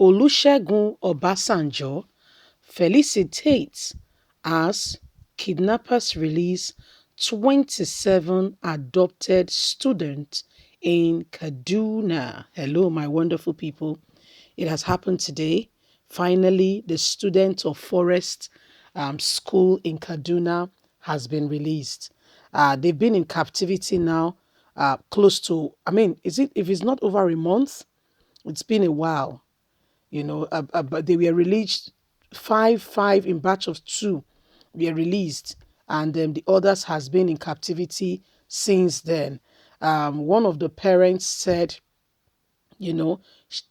Olusegun Obasanjo felicitates as kidnappers release 27 adopted students in Kaduna. Hello, my wonderful people. It has happened today. Finally, the student of Forest School in Kaduna has been released. They've been in captivity now, close to, is it, if it's not over a month, it's been a while, but they were released five in batch of two were released, and the others has been in captivity since then. One of the parents said,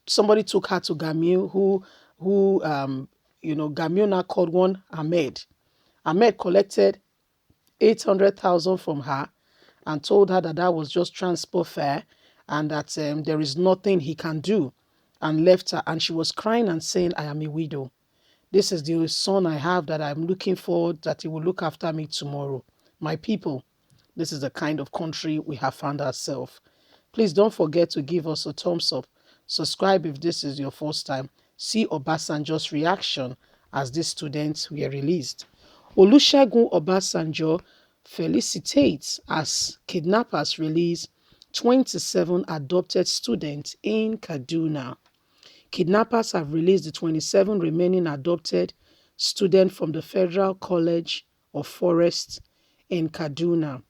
somebody took her to Gamil, Gamil now called one Ahmed. Ahmed collected 800,000 from her and told her that that was just transport fare and that there is nothing he can do, and left her. And she was crying and saying, I am a widow. This is the son I have that I'm looking forward that he will look after me tomorrow. My people, this is the kind of country we have found ourselves. Please don't forget to give us a thumbs up. Subscribe if this is your first time. See Obasanjo's reaction as these students were released. Olusegun Obasanjo felicitates as kidnappers release 27 adopted students in Kaduna. Kidnappers have released the 27 remaining adopted students from the Federal College of Forest in Kaduna.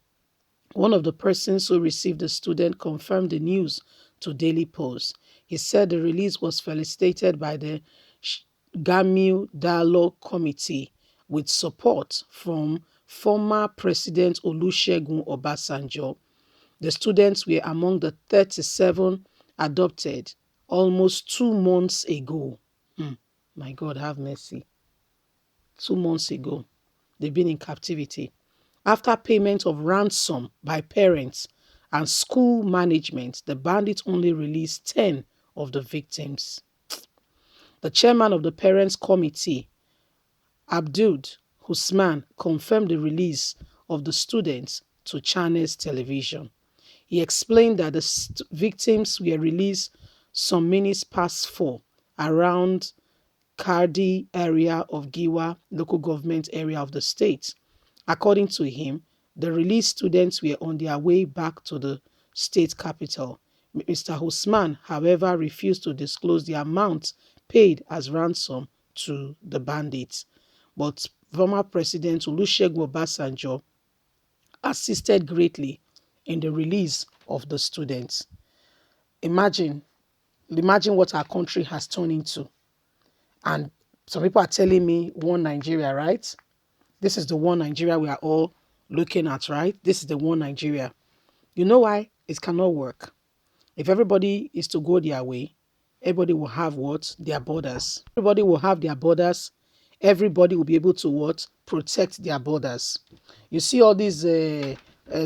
One of the persons who received the student confirmed the news to Daily Post. He said the release was felicitated by the Gamil Dialogue Committee with support from former President Olusegun Obasanjo. The students were among the 37 adopted almost 2 months ago. My God, have mercy. 2 months ago, they've been in captivity. After payment of ransom by parents and school management, the bandits only released 10 of the victims. The chairman of the parents' committee, Abdul Usman, confirmed the release of the students to Channels Television. He explained that the victims were released some minutes past 4 around Kardi area of Giwa local government area of the state. According to him, the released students were on their way back to the state capital. Mr. Usman, however, refused to disclose the amount paid as ransom to the bandits. But former President Olusegun Obasanjo assisted greatly in the release of the students. Imagine what our country has turned into. And some people are telling me one Nigeria, right? This is the one Nigeria we are all looking at, right? This is the one Nigeria. You know why? It cannot work. If everybody is to go their way, everybody will have what? Their borders. Everybody will have their borders. Everybody will be able to what? Protect their borders. You see all this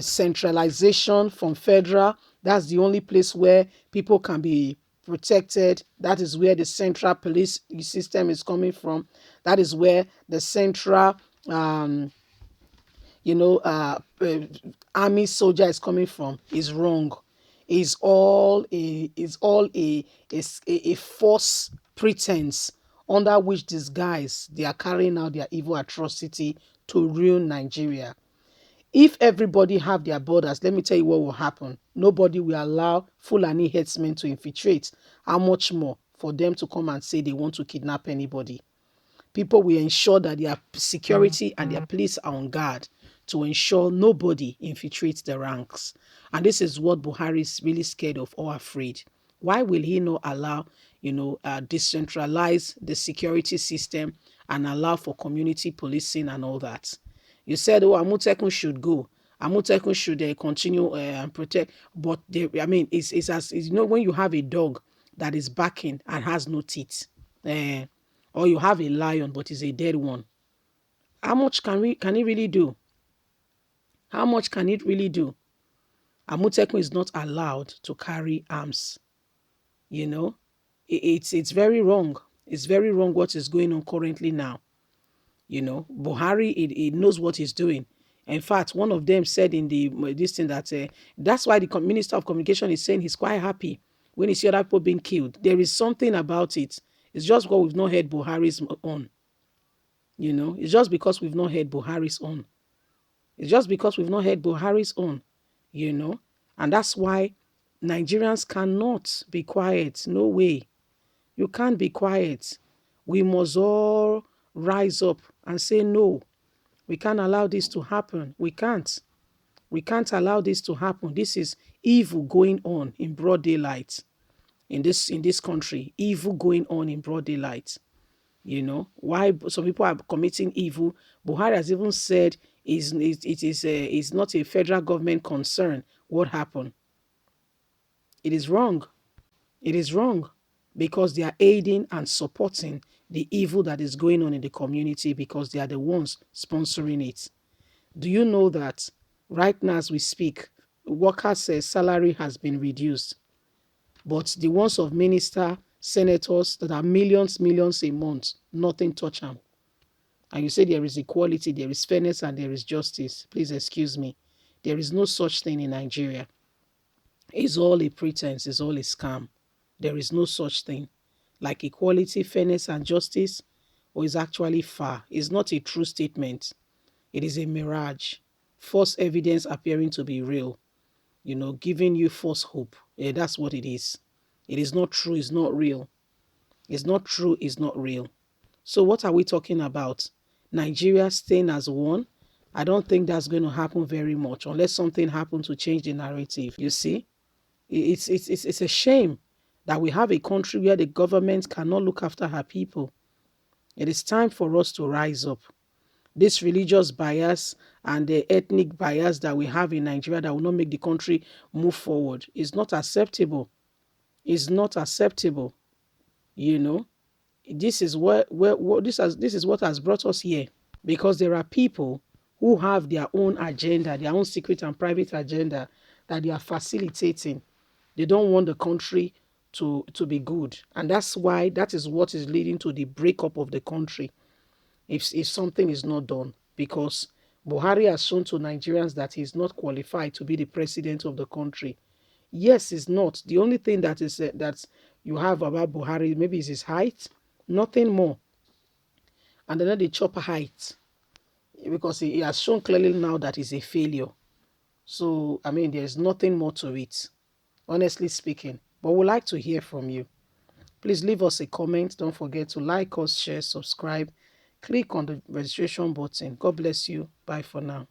centralization from federal. That's the only place where people can be protected. That is where the central police system is coming from. That is where the central army soldier is coming from. Is wrong. Is all a false pretense under which these guys they are carrying out their evil atrocity to ruin Nigeria. If everybody have their borders, let me tell you what will happen. Nobody will allow Fulani headsmen to infiltrate. How much more for them to come and say they want to kidnap anybody? People will ensure that their security and their police are on guard to ensure nobody infiltrates the ranks. And this is what Buhari is really scared of or afraid. Why will he not allow, decentralize the security system and allow for community policing and all that? You said, oh, Amotekun should go. Amotekun should continue and protect. But, it's as, when you have a dog that is barking and has no teeth, or you have a lion but is a dead one, how much can it really do? How much can it really do? Amotekun is not allowed to carry arms. It's very wrong. It's very wrong what is going on currently now. Buhari, he knows what he's doing. In fact, one of them said in this thing that that's why the Minister of Communication is saying he's quite happy when he see other people being killed. There is something about it. It's just what we've not heard Buhari's on. It's just because we've not heard Buhari's on. It's just because we've not heard Buhari's on, you know. And that's why Nigerians cannot be quiet. No way. You can't be quiet. We must all rise up and say, no, we can't allow this to happen. We can't. We can't allow this to happen. This is evil going on in broad daylight in this country. Evil going on in broad daylight. Why some people are committing evil. Buhari has even said it is not a federal government concern. What happened? It is wrong. It is wrong because they are aiding and supporting the evil that is going on in the community because they are the ones sponsoring it. Do you know that right now as we speak, workers' salary has been reduced, but the ones of minister, senators that are millions a month, nothing touch them. And you say there is equality, there is fairness, and there is justice. Please excuse me. There is no such thing in Nigeria. It's all a pretense, it's all a scam. There is no such thing. Like equality, fairness, and justice, or is actually far. It's not a true statement. It is a mirage. False evidence appearing to be real. Giving you false hope. Yeah, that's what it is. It is not true, it's not real. It's not true, it's not real. So what are we talking about? Nigeria staying as one? I don't think that's going to happen very much unless something happens to change the narrative. You see, it's a shame that we have a country where the government cannot look after her people. It is time for us to rise up. This religious bias and the ethnic bias that we have in Nigeria that will not make the country move forward is not acceptable. It's not acceptable. This is this is what has brought us here, because there are people who have their own agenda, their own secret and private agenda that they are facilitating. They don't want the country to be good, and that is what is leading to the breakup of the country if something is not done, because Buhari has shown to Nigerians that he is not qualified to be the president of the country. Yes, he's not. The only thing that you have about Buhari maybe is his height, nothing more. And then the chopper height, because he has shown clearly now that he's a failure. So, I mean, there's nothing more to it, honestly speaking. But we'd like to hear from you. Please leave us a comment. Don't forget to like us, share, subscribe. Click on the registration button. God bless you. Bye for now.